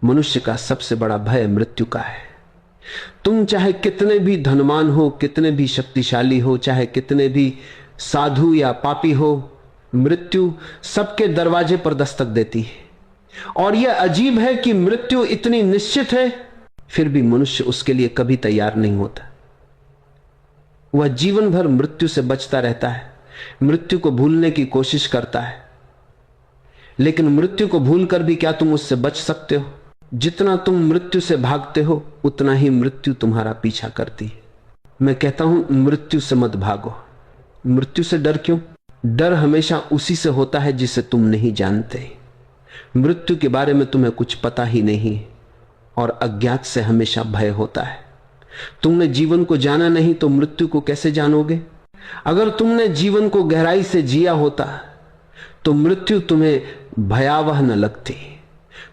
मनुष्य का सबसे बड़ा भय मृत्यु का है। तुम चाहे कितने भी धनवान हो, कितने भी शक्तिशाली हो, चाहे कितने भी साधु या पापी हो, मृत्यु सबके दरवाजे पर दस्तक देती है। और यह अजीब है कि मृत्यु इतनी निश्चित है, फिर भी मनुष्य उसके लिए कभी तैयार नहीं होता। वह जीवन भर मृत्यु से बचता रहता है, मृत्यु को भूलने की कोशिश करता है। लेकिन मृत्यु को भूलकर भी क्या तुम उससे बच सकते हो? जितना तुम मृत्यु से भागते हो, उतना ही मृत्यु तुम्हारा पीछा करती है। मैं कहता हूं, मृत्यु से मत भागो। मृत्यु से डर क्यों? डर हमेशा उसी से होता है जिसे तुम नहीं जानते। मृत्यु के बारे में तुम्हें कुछ पता ही नहीं, और अज्ञात से हमेशा भय होता है। तुमने जीवन को जाना नहीं तो मृत्यु को कैसे जानोगे? अगर तुमने जीवन को गहराई से जिया होता तो मृत्यु तुम्हें भयावह न लगती।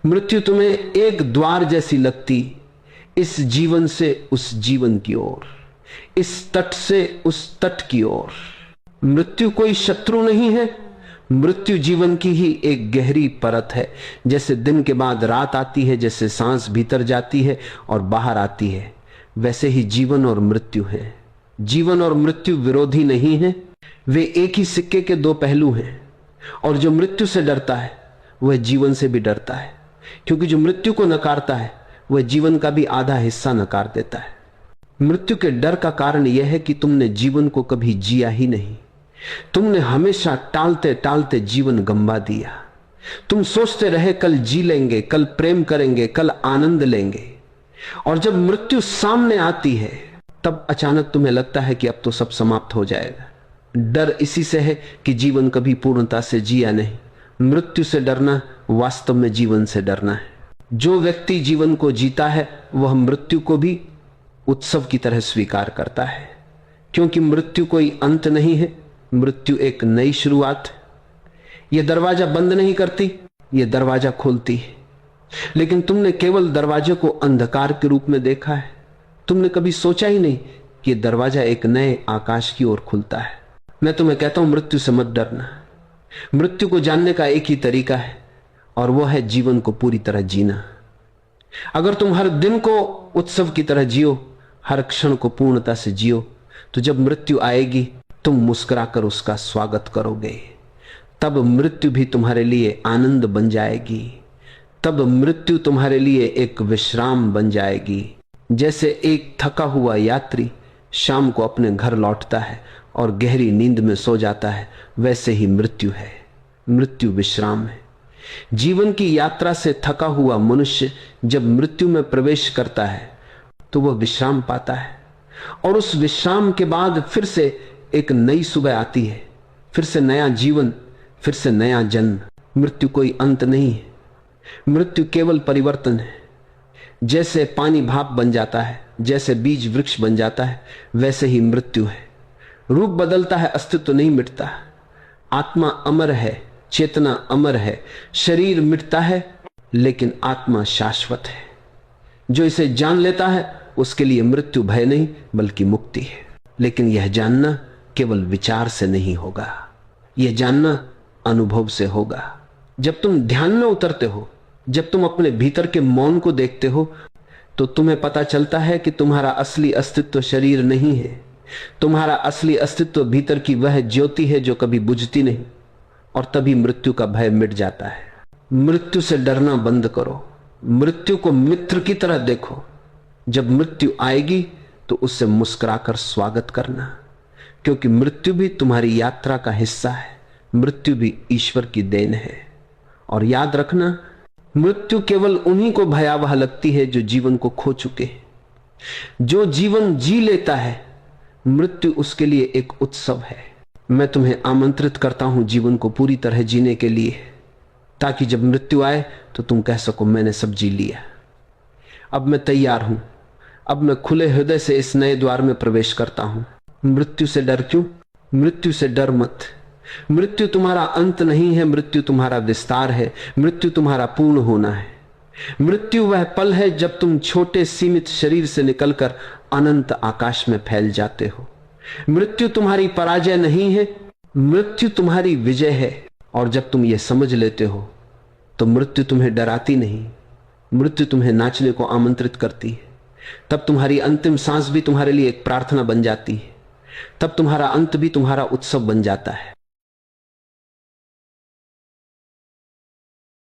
मृत्यु तुम्हें एक द्वार जैसी लगती, इस जीवन से उस जीवन की ओर, इस तट से उस तट की ओर। मृत्यु कोई शत्रु नहीं है, मृत्यु जीवन की ही एक गहरी परत है। जैसे दिन के बाद रात आती है, जैसे सांस भीतर जाती है और बाहर आती है, वैसे ही जीवन और मृत्यु है। जीवन और मृत्यु विरोधी नहीं है, वे एक ही सिक्के के दो पहलू हैं। और जो मृत्यु से डरता है वह जीवन से भी डरता है, क्योंकि जो मृत्यु को नकारता है वह जीवन का भी आधा हिस्सा नकार देता है। मृत्यु के डर का कारण यह है कि तुमने जीवन को कभी जिया ही नहीं। तुमने हमेशा टालते टालते जीवन गंवा दिया। तुम सोचते रहे कल जी लेंगे, कल प्रेम करेंगे, कल आनंद लेंगे, और जब मृत्यु सामने आती है तब अचानक तुम्हें लगता है कि अब तो सब समाप्त हो जाएगा। डर इसी से है कि जीवन कभी पूर्णता से जिया नहीं। मृत्यु से डरना वास्तव में जीवन से डरना है। जो व्यक्ति जीवन को जीता है वह मृत्यु को भी उत्सव की तरह स्वीकार करता है, क्योंकि मृत्यु कोई अंत नहीं है, मृत्यु एक नई शुरुआत है। यह दरवाजा बंद नहीं करती, यह दरवाजा खोलती है। लेकिन तुमने केवल दरवाजे को अंधकार के रूप में देखा है। तुमने कभी सोचा ही नहीं कि यह दरवाजा एक नए आकाश की ओर खुलता है। मैं तुम्हें कहता हूं, मृत्यु से मत डरना। मृत्यु को जानने का एक ही तरीका है, और वह है जीवन को पूरी तरह जीना। अगर तुम हर दिन को उत्सव की तरह जियो, हर क्षण को पूर्णता से जियो, तो जब मृत्यु आएगी तुम मुस्कुराकर उसका स्वागत करोगे। तब मृत्यु भी तुम्हारे लिए आनंद बन जाएगी। तब मृत्यु तुम्हारे लिए एक विश्राम बन जाएगी। जैसे एक थका हुआ यात्री शाम को अपने घर लौटता है और गहरी नींद में सो जाता है, वैसे ही मृत्यु है। मृत्यु विश्राम है। जीवन की यात्रा से थका हुआ मनुष्य जब मृत्यु में प्रवेश करता है तो वह विश्राम पाता है, और उस विश्राम के बाद फिर से एक नई सुबह आती है, फिर से नया जीवन, फिर से नया जन्म। मृत्यु कोई अंत नहीं है, मृत्यु केवल परिवर्तन है। जैसे पानी भाप बन जाता है, जैसे बीज वृक्ष बन जाता है, वैसे ही मृत्यु है। रूप बदलता है, अस्तित्व नहीं मिटता। आत्मा अमर है, चेतना अमर है। शरीर मिटता है लेकिन आत्मा शाश्वत है। जो इसे जान लेता है उसके लिए मृत्यु भय नहीं बल्कि मुक्ति है। लेकिन यह जानना केवल विचार से नहीं होगा, यह जानना अनुभव से होगा। जब तुम ध्यान में उतरते हो, जब तुम अपने भीतर के मौन को देखते हो, तो तुम्हें पता चलता है कि तुम्हारा असली अस्तित्व शरीर नहीं है। तुम्हारा असली अस्तित्व भीतर की वह ज्योति है जो कभी बुझती नहीं, और तभी मृत्यु का भय मिट जाता है। मृत्यु से डरना बंद करो, मृत्यु को मित्र की तरह देखो। जब मृत्यु आएगी तो उससे मुस्कुराकर स्वागत करना, क्योंकि मृत्यु भी तुम्हारी यात्रा का हिस्सा है। मृत्यु भी ईश्वर की देन है। और याद रखना, मृत्यु केवल उन्हीं को भयावह लगती है जो जीवन को खो चुके हैं। जो जीवन जी लेता है, मृत्यु उसके लिए एक उत्सव है। मैं तुम्हें आमंत्रित करता हूं जीवन को पूरी तरह जीने के लिए, ताकि जब मृत्यु आए तो तुम कह सको मैंने सब जी लिया, अब मैं तैयार हूं, अब मैं खुले हृदय से इस नए द्वार में प्रवेश करता हूं। मृत्यु से डर क्यों? मृत्यु से डर मत। मृत्यु तुम्हारा अंत नहीं है, मृत्यु तुम्हारा विस्तार है। मृत्यु तुम्हारा पूर्ण होना है। मृत्यु वह पल है जब तुम छोटे सीमित शरीर से निकलकर अनंत आकाश में फैल जाते हो। मृत्यु तुम्हारी पराजय नहीं है, मृत्यु तुम्हारी विजय है। और जब तुम ये समझ लेते हो तो मृत्यु तुम्हें डराती नहीं, मृत्यु तुम्हें नाचने को आमंत्रित करती है, तब तुम्हारी अंतिम सांस भी तुम्हारे लिए एक प्रार्थना बन जाती है, तब तुम्हारा अंत भी तुम्हारा उत्सव बन जाता है।